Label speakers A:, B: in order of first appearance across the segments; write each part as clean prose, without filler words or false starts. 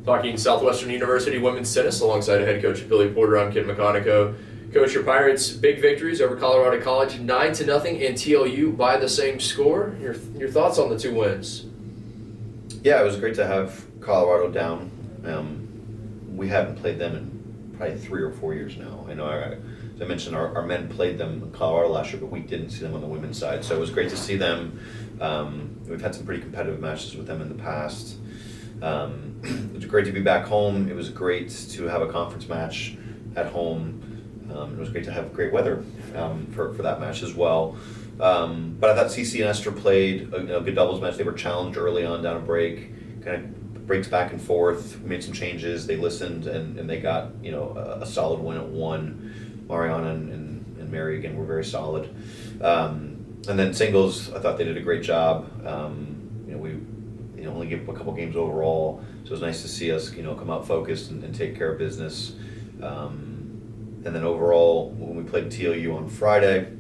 A: Talking Southwestern University women's tennis alongside head coach Billy Porter, I'm Kid McConnico. Coach, your Pirates' big victories over Colorado College, 9-0, and TLU by the same score. Your thoughts on the two wins?
B: Yeah, it was great to have Colorado down. We haven't played them in probably 3 or 4 years now. I know, as I mentioned, our men played them in Colorado last year, but we didn't see them on the women's side. So it was great to see them. We've had some pretty competitive matches with them in the past. It was great to be back home. It was great to have a conference match at home. It was great to have great weather for that match as well. But I thought CC and Esther played a good doubles match. They were challenged early on down a break, kind of breaks back and forth. We made some changes. They listened and they got a solid win at 1. Mariana and Mary again were very solid. And then singles, I thought they did a great job. We only gave up a couple games overall, so it was nice to see us come out focused and take care of business. And then overall, when we played TLU on Friday,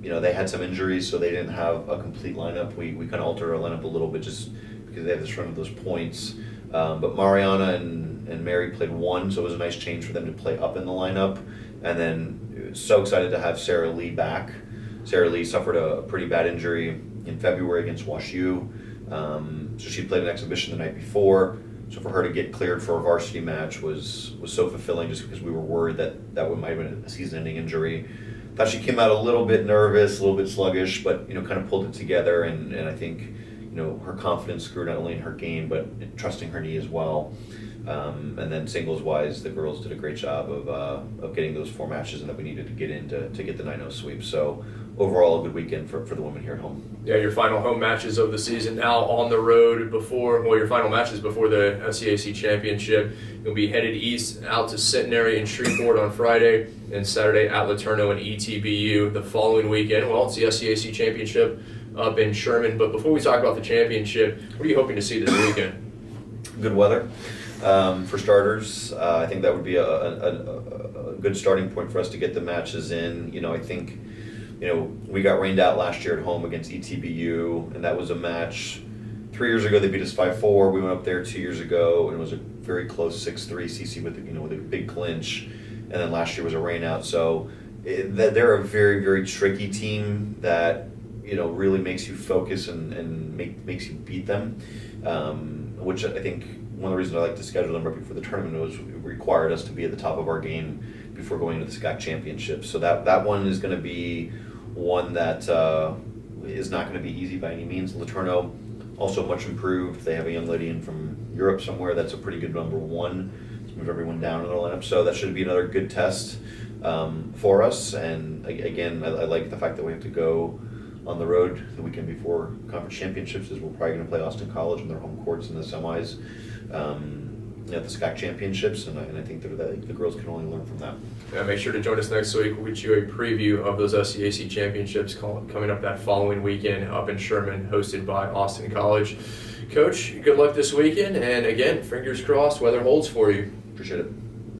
B: they had some injuries, so they didn't have a complete lineup. We kind of altered our lineup a little bit just because they have this run of those points. But Mariana and Mary played 1, so it was a nice change for them to play up in the lineup. And then so excited to have Sarah Lee back. Sarah Lee suffered a pretty bad injury in February against WashU. So she played an exhibition the night before. So for her to get cleared for a varsity match was so fulfilling, just because we were worried that might have been a season-ending injury. Thought she came out a little bit nervous, a little bit sluggish, but kind of pulled it together. And I think her confidence grew not only in her game but trusting her knee as well. And then singles-wise, the girls did a great job of getting those 4 matches that we needed to get in to get the 9-0 sweep. So overall, a good weekend for the women here at home.
A: Yeah, your final home matches of the season now on the road your final matches before the SCAC Championship. You'll be headed east out to Centenary and Shreveport on Friday, and Saturday at Laterno and ETBU the following weekend. Well, it's the SCAC Championship up in Sherman, but before we talk about the championship, what are you hoping to see this weekend?
B: Good weather. For starters, I think that would be a good starting point for us to get the matches in. I think we got rained out last year at home against ETBU, and that was a match. 3 years ago, they beat us 5-4. We went up there 2 years ago, and it was a very close 6-3 CC with a big clinch. And then last year was a rain out. So they're a very, very tricky team that really makes you focus and makes you beat them, which I think one of the reasons I like to schedule them right before the tournament was it required us to be at the top of our game before going into the SCAC Championship. So that one is going to be one that is not going to be easy by any means. Laterno also much improved. They have a young lady in from Europe somewhere that's a pretty good number 1 to move everyone down in their lineup. So that should be another good test for us. And again, I like the fact that we have to go on the road the weekend before conference championships, as we're probably going to play Austin College on their home courts in the semis at the SCAC Championships, and I think that the girls can only learn from that.
A: Yeah, make sure to join us next week. We'll get you a preview of those SCAC Championships coming up that following weekend up in Sherman, hosted by Austin College. Coach, good luck this weekend, and again, fingers crossed, weather holds for you.
B: Appreciate it.